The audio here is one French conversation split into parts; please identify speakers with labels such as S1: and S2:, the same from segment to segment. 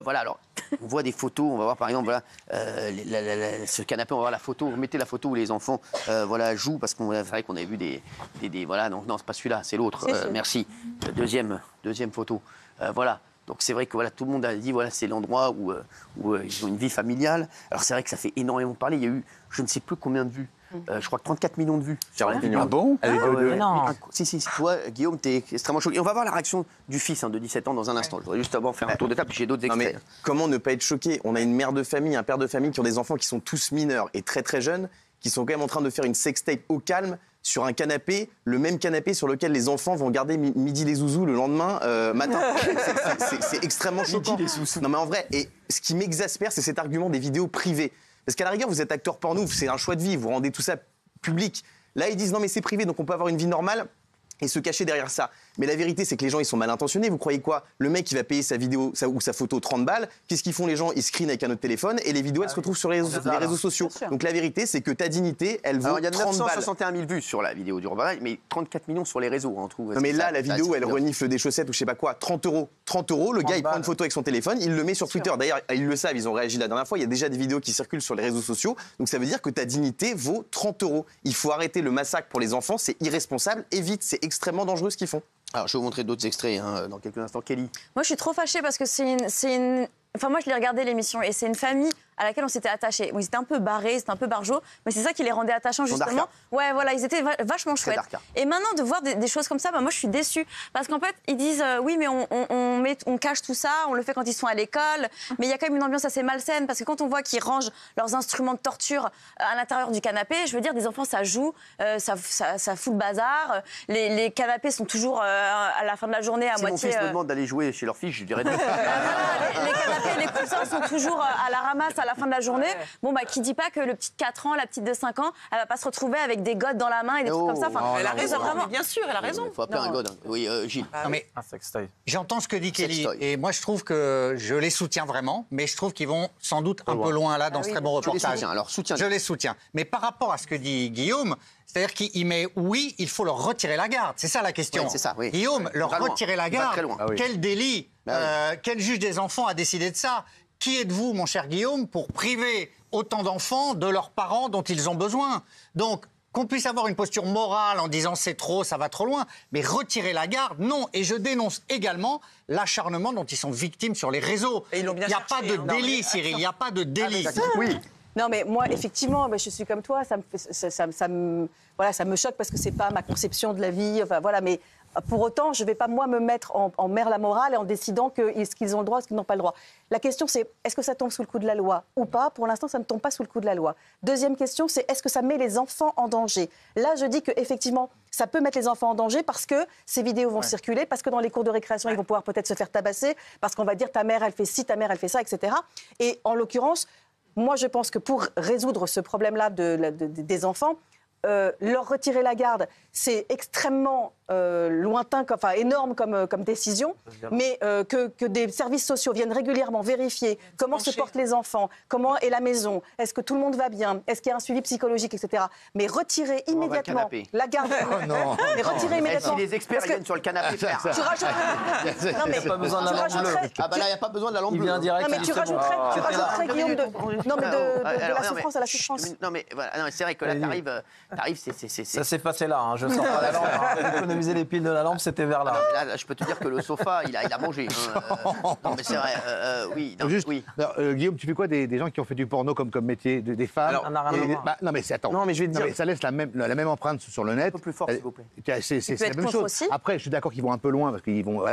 S1: Voilà, alors, on voit des photos, on va voir par exemple, voilà, ce canapé, on va voir la photo, vous mettez la photo où les enfants voilà, jouent, parce qu'on c'est vrai qu'on avait vu des voilà, non, c'est pas celui-là, c'est l'autre, merci. Deuxième photo, voilà. Donc c'est vrai que voilà, tout le monde a dit voilà, c'est l'endroit où ils ont une vie familiale. Alors c'est vrai que ça fait énormément parler, il y a eu je ne sais plus combien de vues. Je crois que 34 millions de vues sur la vidéo.
S2: Ah bon?
S1: Non. Si, toi, Guillaume, t'es extrêmement choqué. Et on va voir la réaction du fils de 17 ans dans un instant. Je voudrais juste avant faire un tour de table, puis j'ai d'autres extraits.
S2: Mais comment ne pas être choqué? On a une mère de famille, un père de famille qui ont des enfants qui sont tous mineurs et très très jeunes, qui sont quand même en train de faire une sextape au calme sur un canapé, le même canapé sur lequel les enfants vont regarder Midi les Zouzous le lendemain matin. C'est extrêmement choquant. Non mais en vrai, et ce qui m'exaspère, c'est cet argument des vidéos privées. Parce qu'à la rigueur, vous êtes acteur porno, c'est un choix de vie, vous rendez tout ça public. Là, ils disent non mais c'est privé, donc on peut avoir une vie normale et se cacher derrière ça. Mais la vérité, c'est que les gens, ils sont mal intentionnés. Vous croyez quoi? Le mec, il va payer sa vidéo ou sa photo 30 balles. Qu'est-ce qu'ils font les gens? Ils screenent avec un autre téléphone et les vidéos, elles se retrouvent sur les réseaux sociaux. Donc la vérité, c'est que ta dignité, elle vaut 30 balles.
S1: Il y a 961 000 vues sur la vidéo du Robin, mais 34 millions sur les réseaux, on trouve.
S2: Non mais là, la vidéo, elle renifle des chaussettes ou je sais pas quoi. 30 €. 30 €, le gars, il prend une photo avec son téléphone, il le met sur Twitter. D'ailleurs, ils le savent, ils ont réagi la dernière fois. Il y a déjà des vidéos qui circulent sur les réseaux sociaux. Donc ça veut dire que ta dignité vaut 30 €. Il faut arrêter le massacre pour les enfants. C'est irresponsable et vite, c'est extrêmement dangereux ce qu'ils font.
S1: Alors, je vais vous montrer d'autres extraits dans quelques instants. Kelly.
S3: Moi, je suis trop fâchée parce que c'est une... Enfin, moi, je l'ai regardé l'émission et c'est une famille à laquelle on s'était attachés. Bon, ils étaient un peu barrés, c'était un peu barjots, mais c'est ça qui les rendait attachants, justement. Ouais, voilà, ils étaient vachement chouettes. Et maintenant, de voir des choses comme ça, moi, je suis déçue. Parce qu'en fait, ils disent, oui, mais on cache tout ça, on le fait quand ils sont à l'école, mais il y a quand même une ambiance assez malsaine, parce que quand on voit qu'ils rangent leurs instruments de torture à l'intérieur du canapé, je veux dire, des enfants, ça joue, ça fout le bazar. Les canapés sont toujours, à la fin de la journée, à moitié...
S1: Si mon fils me demande d'aller jouer chez leur fille, je dirais non.
S3: Les canapés, les coussins sont toujours à la ramasse à la fin de la journée. Bon, bah, qui dit pas que le petit de 4 ans, la petite de 5 ans, elle va pas se retrouver avec des godes dans la main et des trucs comme ça. Enfin,
S4: elle a raison,
S3: vraiment.
S4: bien sûr, elle a raison.
S1: Il faut appeler un god. Oui, Gilles.
S5: Non, mais j'entends ce que dit Kelly et moi je trouve que je les soutiens vraiment, mais je trouve qu'ils vont sans doute un peu loin là dans ce très bon reportage. Je les soutiens. Mais par rapport à ce que dit Guillaume, c'est-à-dire qu'il met oui, il faut leur retirer la garde. C'est ça la question.
S1: Oui, c'est ça, oui.
S5: Guillaume, leur retirer la garde. Quel délit quel juge des enfants a décidé de ça? Qui êtes-vous, mon cher Guillaume, pour priver autant d'enfants de leurs parents dont ils ont besoin? Donc, qu'on puisse avoir une posture morale en disant c'est trop, ça va trop loin, mais retirer la garde, non. Et je dénonce également l'acharnement dont ils sont victimes sur les réseaux. Il n'y a pas de délit, Cyril, il n'y a pas de délit.
S1: Oui.
S6: Non, mais moi, effectivement, je suis comme toi, ça me choque parce que c'est pas ma conception de la vie, enfin voilà, mais pour autant, je ne vais pas, moi, me mettre en mer la morale et en décidant ce qu'ils ont le droit, ce qu'ils n'ont pas le droit. La question, c'est est-ce que ça tombe sous le coup de la loi ou pas? Pour l'instant, ça ne tombe pas sous le coup de la loi. Deuxième question, c'est est-ce que ça met les enfants en danger? Là, je dis qu'effectivement, ça peut mettre les enfants en danger parce que ces vidéos vont circuler, parce que dans les cours de récréation, ils vont pouvoir peut-être se faire tabasser, parce qu'on va dire ta mère, elle fait ci, ta mère, elle fait ça, etc. Et en l'occurrence, moi, je pense que pour résoudre ce problème-là des enfants, leur retirer la garde, c'est extrêmement lointain, enfin énorme comme décision, mais que des services sociaux viennent régulièrement vérifier comment se portent les enfants, comment est la maison, est-ce que tout le monde va bien, est-ce qu'il y a un suivi psychologique, etc. Mais retirer immédiatement la garde.
S1: Oh non.
S6: Mais retirer immédiatement.
S1: Si les experts viennent sur le canapé faire.
S6: Tu rajouterais. Non mais
S7: pas besoin de la lampe bleue.
S1: Ah bah là, il n'y a pas besoin de la lampe bleue.
S7: Il vient direct.
S6: Non mais tu rajouterais Guillaume de la souffrance à la souffrance.
S1: Non mais voilà, c'est vrai que là t'arrives, c'est.
S7: Ça s'est passé là. Je sors pas la lampe. Économiser les piles de la lampe, c'était vers là.
S1: Là, je peux te dire que le sofa, il a mangé. Non mais c'est vrai. Oui.
S8: Juste,
S1: oui.
S8: Guillaume, tu fais quoi des gens qui ont fait du porno comme métier, des femmes? Non mais c'est attends.
S2: Non mais je vais te dire.
S8: Ça laisse la même empreinte sur le net.
S1: Un peu plus fort, s'il vous plaît.
S8: C'est la même chose. Après, je suis d'accord qu'ils vont un peu loin parce qu'ils vont,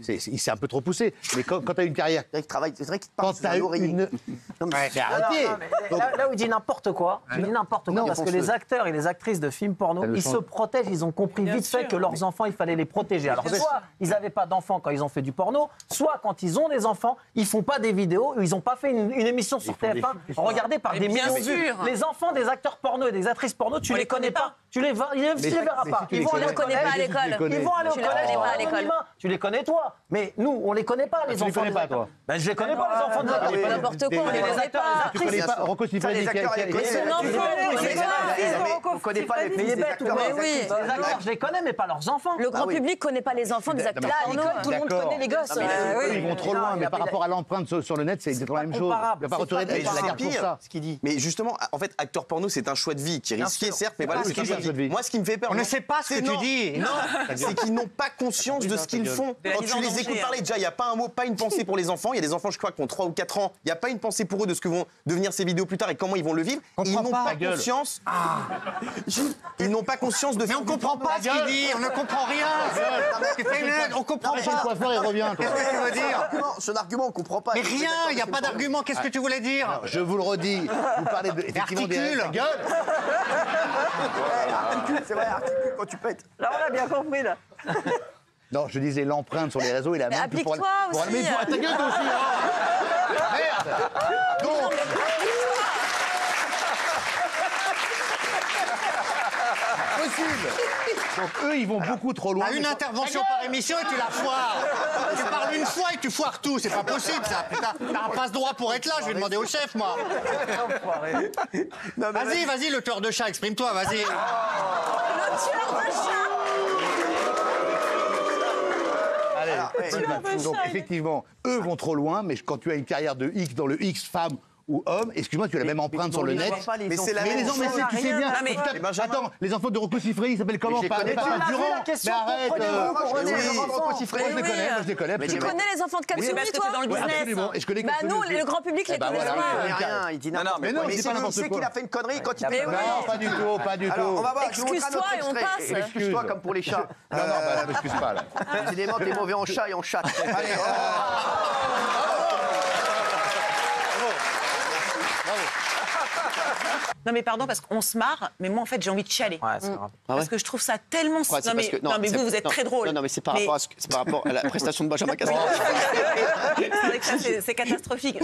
S8: c'est un peu trop poussé. Mais quand tu as une carrière,
S1: c'est vrai qu'il te
S8: quand tu as une,
S1: mais
S8: arrêtez.
S7: Là où il dit n'importe quoi, parce que les acteurs et les actrices de films porno, ils se protègent, ils ont compris vite fait que leurs enfants, il fallait les protéger. Alors soit ils n'avaient pas d'enfants quand ils ont fait du porno, soit quand ils ont des enfants, ils font pas des vidéos, ils n'ont pas fait une émission sur TF1 regardée par des millions de vues. Les enfants des acteurs porno et des actrices porno, tu les connais pas, tu les verras pas.
S3: Ils vont aller au collège à l'école.
S5: Ils vont aller au collège. Tu les connais toi, mais nous on les connaît pas les enfants.
S8: Tu les connais pas toi?
S5: Je les connais pas les enfants des acteurs.
S3: N'importe quoi, on les connaît pas.
S8: Tu connais pas Rocco Siffredi?
S1: On connaît pas les acteurs.
S5: Les acteurs, je les connais, mais
S7: pas leurs enfants.
S3: Le grand public connaît pas les enfants des acteurs porno.
S6: Tout le monde connaît les gosses.
S8: Ils vont trop loin, mais par rapport à l'empreinte sur le net, c'est exactement la même chose. Il ne va pas retourner la garde pour ça.
S2: Ce qu'il dit. Mais justement, en fait, acteur porno, c'est un choix de vie qui est risqué, certes, mais voilà, c'est un choix de vie. Moi, ce qui me fait peur.
S5: On ne sait pas ce que tu dis.
S2: Non, c'est qu'ils n'ont pas conscience de ce qu'ils font. Quand tu les écoutes parler, déjà, il n'y a pas un mot, pas une pensée pour les enfants. Il y a des enfants, je crois, qui ont 3 ou 4 ans. Il n'y a pas une pensée pour eux de ce que vont devenir ces vidéos plus tard et comment ils vont le vivre. Ils n'ont pas conscience. Ils n'ont pas conscience de.
S5: Mais on ne comprend pas ce qu'il dit. On ne comprend rien. On comprend pas.
S8: Le coiffeur, il revient.
S5: Qu'est-ce que tu veux dire?
S1: Son argument, on ne comprend pas.
S5: Mais rien, il n'y a pas d'argument. Qu'est-ce que tu voulais dire?
S8: Je vous le redis, vous parlez effectivement des gueule.
S1: Articule, c'est vrai, articule quand tu pètes.
S6: Là, on a bien compris, là.
S8: Non, je disais l'empreinte sur les réseaux et la même.
S3: Applique-toi aussi.
S8: Mais pour ta gueule, toi aussi. Merde. Donc. Possible. Donc eux, ils vont beaucoup trop loin.
S5: T'as une intervention par émission et tu la foires. Tu parles une fois et tu foires tout. C'est pas possible, ça. Putain, t'as un passe-droit pour être là. Je vais demander au chef, moi. Vas-y, le tueur de chat, exprime-toi, vas-y.
S3: Le tueur de chat.
S8: Allez, donc effectivement, eux vont trop loin, mais quand tu as une carrière de X dans le X femme ou homme, excuse-moi, tu as la même empreinte sur le net.
S2: Mais c'est la même chose.
S8: Tu sais bien. Attends, les enfants de Rocco Siffredi, ils s'appellent comment? Pas Durand. Mais arrête. Je les connais.
S3: Tu connais les enfants de Katsumi, toi?
S8: Dans le business. Absolument. Et je connais.
S3: Bah nous, le grand public les connaît pas.
S1: Il dit n'importe quoi. Mais il sait qu'il a fait une connerie quand il fait.
S8: Non, pas du tout, pas du tout.
S1: On va voir.
S3: Excuse-toi et on passe.
S1: Excuse-toi comme pour les chats.
S8: Non, m'excuse pas là.
S1: Décidément, t'es mauvais en chat et en chatte. Allez.
S4: Non mais pardon parce qu'on se marre, mais moi en fait j'ai envie de chialer.
S7: Ouais, c'est grave.
S4: Parce que je trouve ça tellement. Non mais vous êtes très drôle.
S1: Non mais c'est par rapport à la prestation de Benjamin Castaldi.
S4: C'est vrai que ça c'est catastrophique.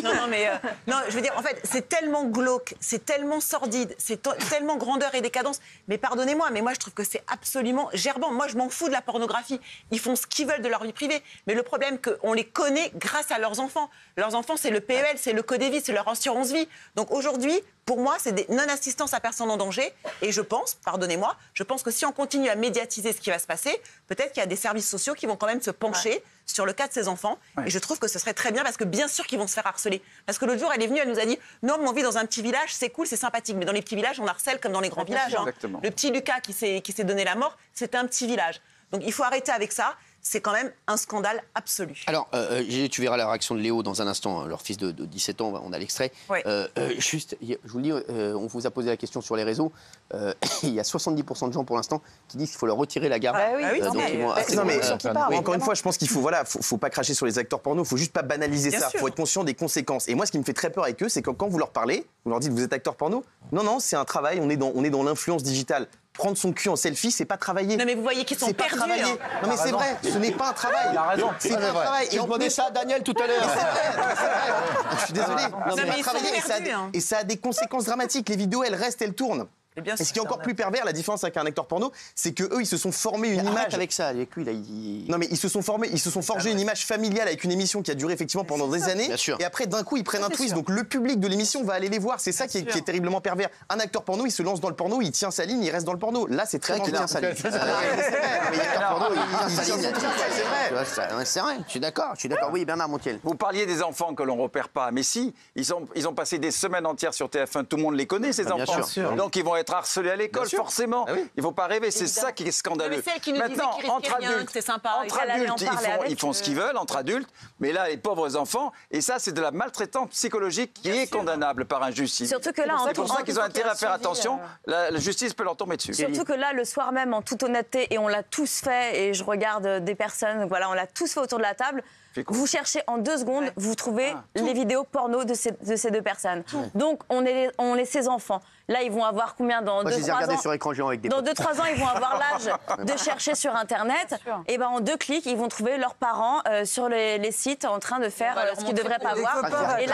S4: Non je veux dire en fait c'est tellement glauque, c'est tellement sordide, c'est tellement grandeur et décadence. Mais pardonnez-moi, mais moi je trouve que c'est absolument gerbant. Moi je m'en fous de la pornographie. Ils font ce qu'ils veulent de leur vie privée. Mais le problème qu'on les connaît grâce à leurs enfants. Leurs enfants c'est le PEL, c'est le Codévis, c'est leur assurance vie. Donc aujourd'hui pour moi, c'est des non-assistance à personne en danger. Et je pense, pardonnez-moi, je pense que si on continue à médiatiser ce qui va se passer, peut-être qu'il y a des services sociaux qui vont quand même se pencher sur le cas de ces enfants. Et je trouve que ce serait très bien parce que bien sûr qu'ils vont se faire harceler. Parce que l'autre jour, elle est venue, elle nous a dit « Non, mais on vit dans un petit village, c'est cool, c'est sympathique. Mais dans les petits villages, on harcèle comme dans les grands villages. » Le petit Lucas qui s'est donné la mort, c'était un petit village. Donc il faut arrêter avec ça. C'est quand même un scandale absolu.
S1: Alors, tu verras la réaction de Léo dans un instant, leur fils de 17 ans, on a l'extrait.
S4: Oui.
S1: Juste, je vous le dis, on vous a posé la question sur les réseaux. Il y a 70% de gens pour l'instant qui disent qu'il faut leur retirer la garde.
S2: Encore une fois, je pense qu'il faut pas cracher sur les acteurs porno, il faut juste pas banaliser ça, il faut être conscient des conséquences. Et moi, ce qui me fait très peur avec eux, c'est que quand vous leur parlez, vous leur dites vous êtes acteur porno. Non, c'est un travail, on est dans l'influence digitale. Prendre son cul en selfie, c'est pas travailler.
S4: Non mais vous voyez qu'ils sont perdus.
S2: Non mais c'est vrai, ce n'est pas un travail.
S7: Il a raison.
S2: C'est pas un travail.
S1: Et on demandait ça à Daniel tout à l'heure.
S2: C'est vrai. Je suis désolé.
S4: Non, mais ils sont perdus,
S2: et ça a des conséquences dramatiques. Les vidéos, elles restent, elles tournent. Et ce qui est encore plus pervers, la différence avec un acteur porno, c'est que eux, ils se sont formés une image
S1: avec ça, avec lui là.
S2: Non mais ils se sont forgés une image familiale avec une émission qui a duré effectivement pendant des années.
S1: Bien sûr.
S2: Et après, d'un coup, ils prennent un twist. Donc le public de l'émission va aller les voir. C'est ça qui est terriblement pervers. Un acteur porno, il se lance dans le porno, il tient sa ligne, il reste dans le porno. Là, c'est très
S1: qu'il tient sa ligne. C'est vrai. Mais acteur porno, il tient sa ligne. C'est vrai. C'est vrai. Je suis d'accord. Oui, Bernard Montiel.
S9: Vous parliez des enfants que l'on repère pas, mais si, ils ont passé des semaines entières sur TF1. Tout le monde les connaît, ces enfants. Donc ils vont être harcelés à l'école. Forcément, il ne faut pas rêver, c'est ça qui est scandaleux.
S4: Mais celle qui nous
S9: maintenant,
S4: disait qu'il risquait rien, que c'est sympa.
S9: Entre adultes, ils font ce qu'ils veulent, entre adultes, mais là, les pauvres enfants, et ça, c'est de la maltraitance psychologique qui est condamnable par injustice.
S3: Surtout que là,
S9: c'est pour ça qu'ils ont intérêt à faire attention, la justice peut leur tomber dessus.
S3: Surtout que là, le soir même, en toute honnêteté, et on l'a tous fait, et je regarde des personnes, voilà, on l'a tous fait autour de la table. Vous cherchez en 2 secondes, vous trouvez les vidéos porno de ces 2 personnes. Donc, on est ces enfants. Là, ils vont avoir combien dans 2-3 ans
S1: sur écran géant avec des
S3: Dans 2-3 ans, ils vont avoir l'âge de chercher sur Internet. Et ben en 2 clics, ils vont trouver leurs parents sur les sites en train de faire ce qu'ils ne devraient pas voir. Et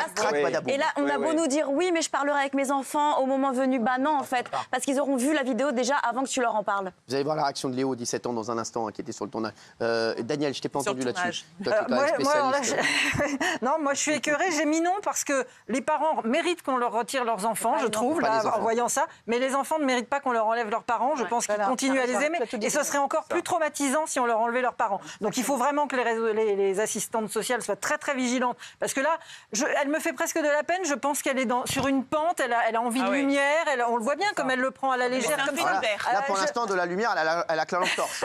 S3: là, on a beau nous dire oui, mais je parlerai avec mes enfants au moment venu. Bah non, en fait, parce qu'ils auront vu la vidéo déjà avant que tu leur en parles.
S1: Vous allez voir la réaction de Léo, 17 ans, dans un instant, qui était sur le tournage. Daniel, je t'ai pas entendu là-dessus.
S6: Moi,
S10: Non, moi je suis écœurée, j'ai mis non parce que les parents méritent qu'on leur retire leurs enfants, je trouve, là, en voyant ça. Mais les enfants ne méritent pas qu'on leur enlève leurs parents. Je pense qu'ils continuent à les aimer. Et ce serait encore plus traumatisant si on leur enlevait leurs parents. Donc il faut vraiment que les assistantes sociales soient très très vigilantes. Parce que là, elle me fait presque de la peine. Je pense qu'elle est sur une pente, elle a envie de lumière. On le voit bien comme elle le prend à la légère. Comme ça.
S1: Là, pour l'instant, de la lumière, elle a que la lampe torche.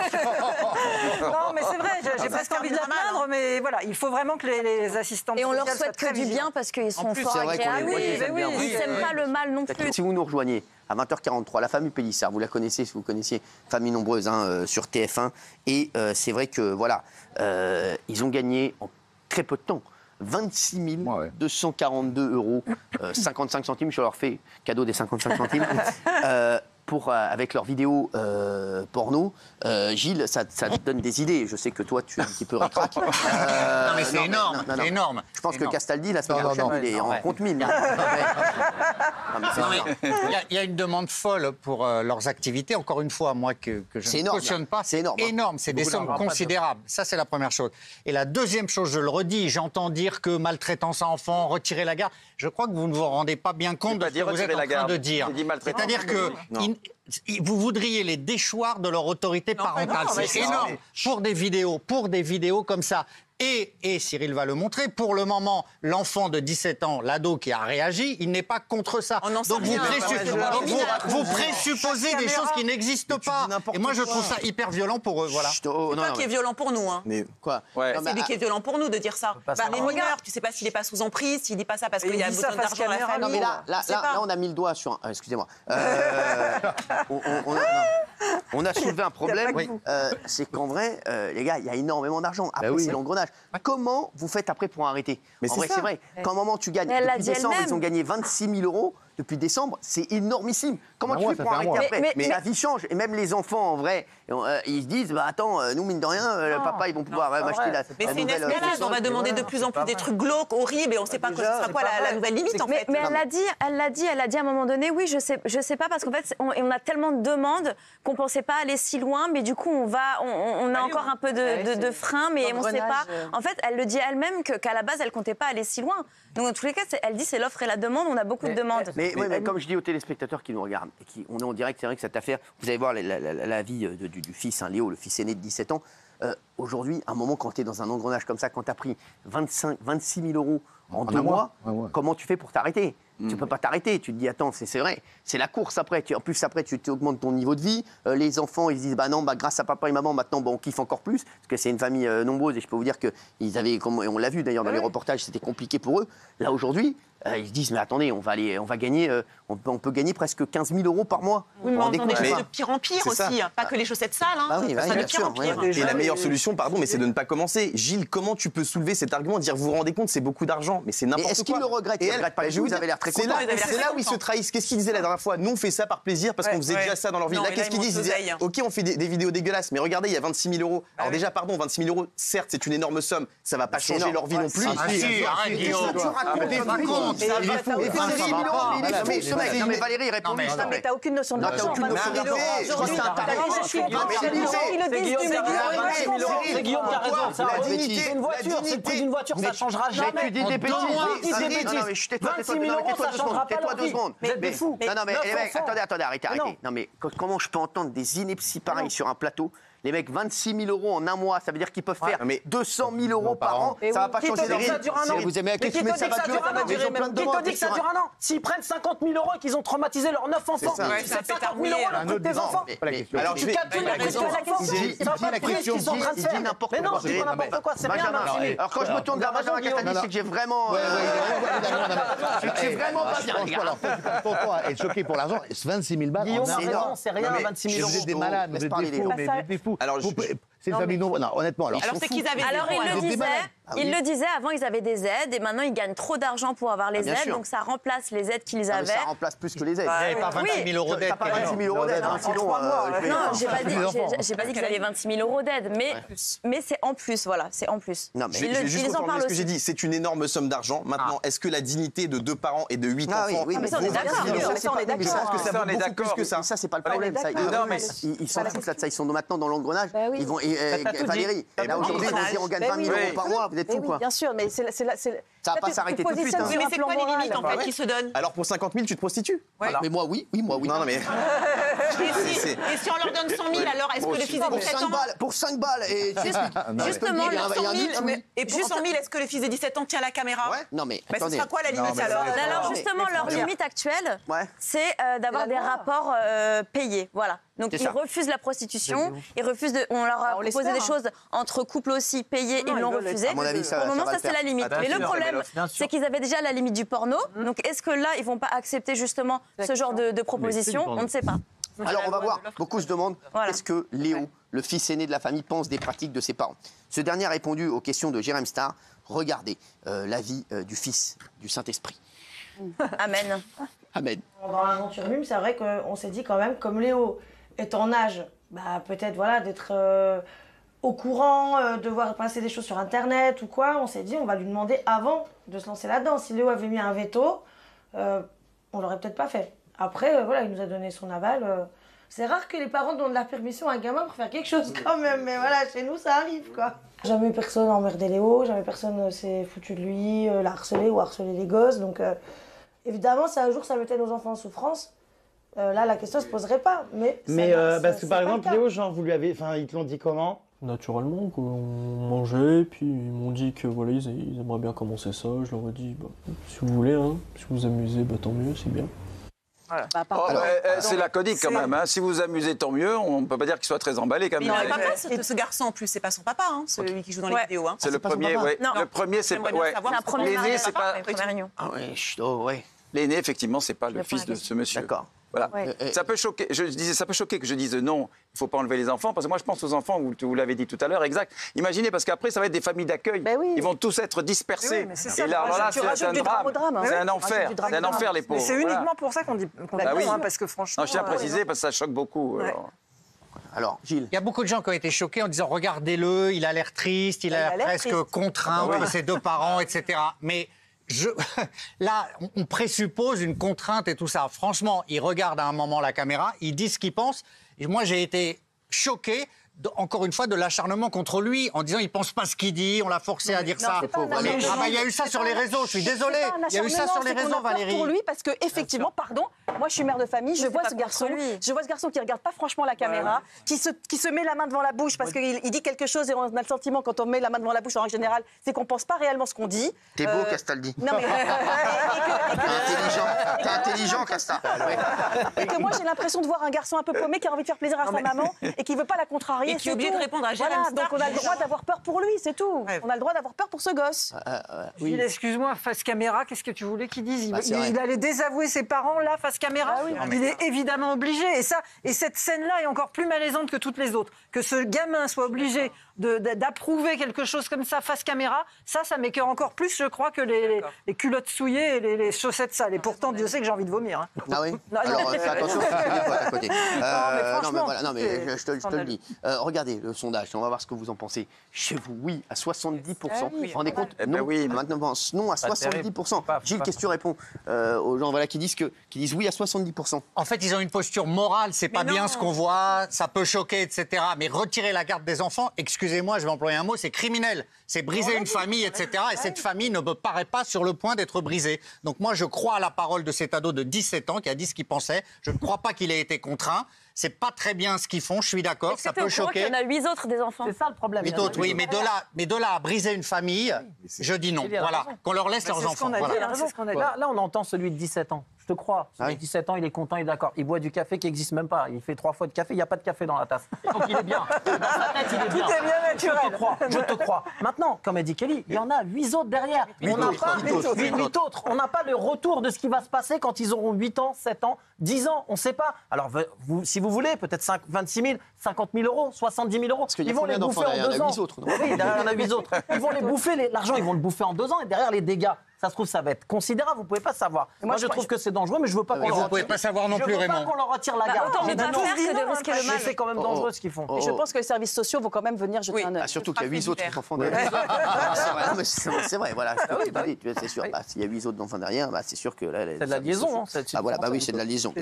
S10: Non, mais c'est vrai, j'ai presque envie de la plaindre. Mais voilà, il faut vraiment que les assistantes sociales soient très vigilantes.
S3: Et on leur souhaite que du bien parce qu'ils sont forts agréables. Ils n'aiment pas le mal non plus.
S1: Si vous nous rejoignez à 20h43, la famille Pélissard, vous la connaissez, si vous connaissiez, famille nombreuse sur TF1. Et c'est vrai que, voilà, ils ont gagné en très peu de temps 26 242 €, 55 centimes, je leur fais cadeau des 55 centimes. Avec leurs vidéos porno. Gilles, ça te donne des idées. Je sais que toi, tu es un petit peu récrac.
S5: Non, mais c'est énorme. C'est énorme.
S1: Je pense que Castaldi, la semaine prochaine, il est en compte mine.
S5: Il y a une demande folle pour leurs activités. Encore une fois, moi, que je ne cautionne pas. C'est énorme. Énorme. C'est des sommes considérables. Ça, c'est la première chose. Et la deuxième chose, je le redis, j'entends dire que maltraitance à enfants, retirer la garde. Je crois que vous ne vous rendez pas bien compte de ce que vous êtes en train de dire. C'est-à-dire que vous voudriez les déchoir de leur autorité parentale. C'est énorme. Pour des vidéos comme ça. Et Cyril va le montrer, pour le moment, l'enfant de 17 ans, l'ado qui a réagi, il n'est pas contre ça. Donc vous présupposez des choses qui n'existent pas. Et moi, je trouve ça hyper violent pour eux. Voilà.
S4: C'est toi qui est violent pour nous. Hein.
S1: Mais quoi
S4: C'est lui qui est violent pour nous de dire ça. Les mineurs, tu sais pas s'il n'est pas sous emprise, s'il dit pas ça parce qu'il y a besoin d'argent dans la famille.
S1: Non, mais là, on a mis le doigt sur un... Excusez-moi. On a soulevé un problème. C'est qu'en vrai, les gars, il y a énormément d'argent. Après, c'est l'engrenage. Comment vous faites après pour arrêter? En vrai, c'est vrai. Quand à un moment tu gagnes, depuis décembre, ils ont gagné 26 000 € depuis décembre, c'est énormissime. Comment tu fais pour arrêter après? Mais la vie change. Et même les enfants, en vrai, ils se disent, attends, nous, mine de rien, papa, ils vont pouvoir m'acheter la
S4: mais c'est une escalade. On va demander de plus en plus des trucs glauques, horribles, et on ne sait pas ce sera quoi la nouvelle limite, en fait.
S3: Mais elle l'a dit à un moment donné, oui, je sais pas, parce qu'en fait, on a tellement de demandes qu'on ne pensait pas aller si loin, mais du coup, on a encore un peu de frein, mais on ne sait pas. En fait, elle le dit elle-même qu'à la base, elle ne comptait pas aller si loin. Donc, dans tous les cas, elle dit c'est l'offre et la demande, on a beaucoup de demandes.
S1: Mais comme je dis aux téléspectateurs qui nous regardent, on est en direct, c'est vrai que cette affaire, vous allez voir la vie du fils, Léo, le fils aîné de 17 ans. Aujourd'hui, à un moment, quand tu es dans un engrenage comme ça, quand tu as pris 26 000 € en 2 mois, comment tu fais pour t'arrêter? Tu peux pas t'arrêter. Tu te dis, attends, c'est vrai, c'est la course après. En plus, après, tu augmentes ton niveau de vie. Les enfants, ils se disent, non, grâce à papa et maman, maintenant, on kiffe encore plus. Parce que c'est une famille nombreuse. Et je peux vous dire qu'ils avaient, on l'a vu d'ailleurs dans les reportages, c'était compliqué pour eux. Là, aujourd'hui, ils se disent, mais attendez, on va gagner, on peut gagner presque 15 000 € par mois.
S4: Oui, mais on entend des choses de pire en pire aussi. Pas que les chaussettes sales.
S1: Bien sûr.
S2: Et la meilleure solution, mais c'est de ne pas commencer. Gilles, comment tu peux soulever cet argument, dire, vous vous rendez compte, c'est beaucoup d'argent, mais c'est n'importe quoi.
S1: Est-ce qu'il le regrette? Il regrette pas. Vous avez l'air très content.
S2: C'est là où ils se trahissent. Qu'est-ce qu'ils disaient la dernière fois? Nous, on fait ça par plaisir parce qu'on faisait déjà ça dans leur vie. Là, qu'est-ce qu'ils disent? Ils disaient, OK, on fait des vidéos dégueulasses, mais regardez, il y a 26 000 €. Alors déjà, pardon, 26 000 €, certes, c'est une énorme somme. Ça va pas changer leur vie non plus.
S1: Non, mais Valérie, réponds.
S6: Mais t'as aucune notion de l'argent.
S7: C'est Guillaume qui a raison. C'est une voiture, c'est le prix d'une voiture, ça changera jamais.
S1: Tu dis des bêtises.
S7: 26 000 €, ça changera pas leur vie.
S1: Vous êtes des fous. Non, mais les mecs, attendez, arrêtez. Non, mais comment je peux entendre des inepties pareilles sur un plateau? Les mecs, 26 000 € en un mois, ça veut dire qu'ils peuvent faire 200 000 € par an. Ça va pas changer les
S7: ça dure un an.
S1: Vous aimez
S7: qui te dit que ça dure un an? Qui te dit que ça dure un an? S'ils prennent 50 000 € et qu'ils ont traumatisé leurs 9 enfants, c'est 50 000 € le coût des enfants.
S2: Alors
S7: tu calcules le coût des enfants. Ça va pas coûter ce qu'ils sont en train de faire. Mais non, je dis pas n'importe quoi, c'est rien.
S1: Alors quand je me tourne vers Benjamin Castaldi, c'est que j'ai vraiment...
S8: C'est vraiment pas bien. Pour toi, être choqué pour l'argent, 26 000 balles,
S7: c'est rien, 26 000 €.
S8: Vous êtes des malades, vous êtes des fous, mais des fous. C'est une famille nombreuse. Non, honnêtement.
S4: Alors c'est qu'ils avaient.
S3: Alors ils le disaient, avant ils avaient des aides et maintenant ils gagnent trop d'argent pour avoir les aides, donc ça remplace les aides qu'ils avaient.
S1: Ça remplace plus que les aides.
S5: Vous n'avez pas 26 000 € d'aide.
S1: T'as pas 26 000 € d'aide, sinon.
S3: Non, j'ai pas dit qu'ils avaient 26 000 € d'aide, mais c'est en plus, voilà, c'est en plus.
S2: Non, mais je vais juste reformuler ce que j'ai dit. C'est une énorme somme d'argent. Maintenant, est-ce que la dignité de 2 parents et de 8 enfants.
S3: Oui, mais ça on est d'accord.
S2: Je pense que ça vaut beaucoup plus que ça.
S1: Ça, c'est pas le problème. Ils s'en foutent là de ça. Ils sont maintenant dans l'engrenage. Ils vont. Valérie, là aujourd'hui, ils vont dire on gagne 20 000 € par mois. peut-être tout, quoi.
S6: Bien sûr, mais c'est
S1: ça va pas s'arrêter tout de suite.
S4: Oui, mais c'est quoi les limites, en fait, qui se donnent?
S2: Alors, pour 50 000, tu te prostitues.
S1: Voilà. Mais moi, oui. Non, mais...
S4: Et si on leur donne 100 000, alors est-ce que le fils de 17 ans...
S1: Pour 5 balles, et
S4: Justement, le 100 000, et pour 100 000, est-ce que le fils de 17 ans tient la caméra?
S1: Non, mais
S4: ce sera quoi la limite alors?
S3: Alors justement, leur limite actuelle, c'est d'avoir des rapports payés. Voilà. Donc ils refusent la prostitution, ils refusent on leur a proposé des choses entre couples aussi payés, ils l'ont refusé. Pour le moment, ça c'est la limite. Mais le problème, c'est qu'ils avaient déjà la limite du porno. Donc est-ce que là, ils vont pas accepter justement ce genre de proposition? On ne sait pas.
S1: Alors on va voir, beaucoup se demandent qu'est-ce que Léo, le fils aîné de la famille, pense des pratiques de ses parents. Ce dernier a répondu aux questions de Jérém Star. Regardez l'avis du fils du Saint-Esprit.
S3: Amen.
S1: Amen.
S11: Dans l'aventure Mime, c'est vrai qu'on s'est dit quand même, comme Léo est en âge, peut-être voilà, d'être au courant, de voir passer des choses sur Internet ou quoi, on s'est dit on va lui demander avant de se lancer là-dedans. Si Léo avait mis un veto, on l'aurait peut-être pas fait. Après, voilà, il nous a donné son aval. C'est rare que les parents donnent la permission à un gamin pour faire quelque chose quand même, mais voilà, chez nous, ça arrive, quoi. Jamais personne n'a emmerdé Léo, jamais personne s'est foutu de lui, l'a harcelé ou harcelé les gosses. Donc, évidemment, si un jour ça mettait nos enfants en souffrance, là, la question ne se poserait pas. Mais
S12: parce que par exemple, Léo, genre, ils te l'ont dit comment?
S13: Naturellement, quoi. On mangeait, puis ils m'ont dit que voilà, ils aimeraient bien commencer ça. Je leur ai dit, si vous voulez, si vous vous amusez, tant mieux, c'est bien.
S9: Voilà. C'est laconique quand même. Si vous vous amusez, tant mieux. On ne peut pas dire qu'il soit très emballé quand même.
S4: Il n'a pas ce garçon en plus, c'est pas son papa, celui qui joue dans les vidéos.
S9: C'est le premier, oui. Le premier, c'est pas. L'aîné, c'est pas. L'aîné, effectivement, c'est pas le fils de ce monsieur. D'accord. Voilà. Ça peut choquer. Je disais, ça peut choquer que je dise non, il ne faut pas enlever les enfants, parce que moi je pense aux enfants, vous l'avez dit tout à l'heure, exact. Imaginez, parce qu'après ça va être des familles d'accueil, ils vont tous être dispersés. Et là, c'est un drame, c'est un enfer, les pauvres.
S10: C'est uniquement pour ça qu'on dit non, parce que franchement.
S9: Je tiens à préciser parce que ça choque beaucoup.
S1: Alors, Gilles.
S5: Il y a beaucoup de gens qui ont été choqués en disant regardez-le, il a l'air triste, il a l'air presque contraint entre ses deux parents, etc. Mais là, on présuppose une contrainte et tout ça. Franchement, il regarde à un moment la caméra, il dit ce qu'il pense. Et moi, j'ai été choqué, encore une fois, de l'acharnement contre lui, en disant il pense pas ce qu'il dit, on l'a forcé à dire ça. Il y a eu ça sur les réseaux, je suis désolée. Il y a eu ça sur les réseaux, Valérie.
S6: Pour lui, parce que effectivement, pardon, moi je suis mère de famille, je vois ce garçon qui regarde pas franchement la caméra, qui se met la main devant la bouche parce qu'il dit quelque chose et on a le sentiment quand on met la main devant la bouche en règle générale, c'est qu'on pense pas réellement ce qu'on dit.
S1: T'es beau, Castaldi.
S6: Non mais
S1: t'es intelligent, Casta.
S6: Et que moi j'ai l'impression de voir un garçon un peu paumé qui a envie de faire plaisir à sa maman et qui veut pas la contrarier.
S4: Et qui est obligé de répondre à Jérém Star.
S6: Donc on a le droit d'avoir peur pour lui, c'est tout. On a le droit d'avoir peur pour ce gosse.
S10: Gilles, excuse-moi, face caméra, qu'est-ce que tu voulais qu'il dise? Il allait désavouer ses parents, là, face caméra. Il est évidemment obligé. Et cette scène-là est encore plus malaisante que toutes les autres. Que ce gamin soit obligé d'approuver quelque chose comme ça face caméra, ça m'écoeure encore plus, je crois, que les culottes souillées et les chaussettes sales. Et pourtant, Dieu sait que j'ai envie de vomir.
S1: Ah oui. Alors fais attention, tu fais des potes à côté. Non mais je te le dis. Regardez le sondage, on va voir ce que vous en pensez. Chez vous, oui, à 70%. Vous vous rendez compte? Non, maintenant, non, à 70%. Gilles, qu'est-ce que tu réponds aux gens qui disent oui à 70%?
S5: En fait, ils ont une posture morale, c'est pas bien ce qu'on voit, ça peut choquer, etc. Mais retirer la garde des enfants, excusez-moi, je vais employer un mot, c'est criminel. C'est briser une famille, etc. Et cette famille ne me paraît pas sur le point d'être brisée. Donc moi, je crois à la parole de cet ado de 17 ans qui a dit ce qu'il pensait. Je ne crois pas qu'il ait été contraint. C'est pas très bien ce qu'ils font, je suis d'accord, ça peut choquer.
S3: Il y en a 8 autres des enfants.
S6: C'est ça le problème.
S5: 8 autres, oui, mais de là à briser une famille, je dis non. Voilà, qu'on leur laisse leurs enfants.
S7: Là, on entend celui de 17 ans. Je te crois. Celui de 17 ans, il est content, il est d'accord. Il boit du café qui n'existe même pas. Il fait 3 fois de café, il n'y a pas de café dans la tasse. Donc il est bien. Dans sa tête, il est bien.
S10: Tout est bien naturel.
S7: Je te crois. Maintenant, comme a dit Kelly, il y en a 8 autres derrière. On n'a pas 8 autres. On n'a pas le retour de ce qui va se passer quand ils auront 8 ans, 7 ans, 10 ans. On ne sait pas. Alors, si vous voulez, peut-être 26 000, 50 000 euros, 70 000 euros.
S1: Parce qu'il y a combien d'enfants derrière? Il y en a 8 autres.
S7: Oui, derrière, il y en a 8 autres. Ils vont les bouffer, l'argent, ils vont le bouffer en 2 ans. Et derrière, les dégâts, ça se trouve, ça va être considérable. Vous ne pouvez pas savoir. Moi, je trouve que c'est dangereux, mais je ne veux pas qu'on leur retire.
S5: Vous ne pouvez pas savoir non plus, Raymond.
S7: Je ne veux pas qu'on leur retire la garde.
S3: On va tous dire de risquer le mal.
S7: C'est quand même dangereux ce qu'ils font.
S6: Et je pense que les services sociaux vont quand même venir jeter un œil.
S1: Surtout qu'il y a 8 autres enfants derrière. C'est vrai, voilà. C'est sûr. S'il y a 8 autres enfants derrière, c'est sûr que là.
S7: C'est de la liaison.
S1: Ah voilà, oui, c'est de la liaison.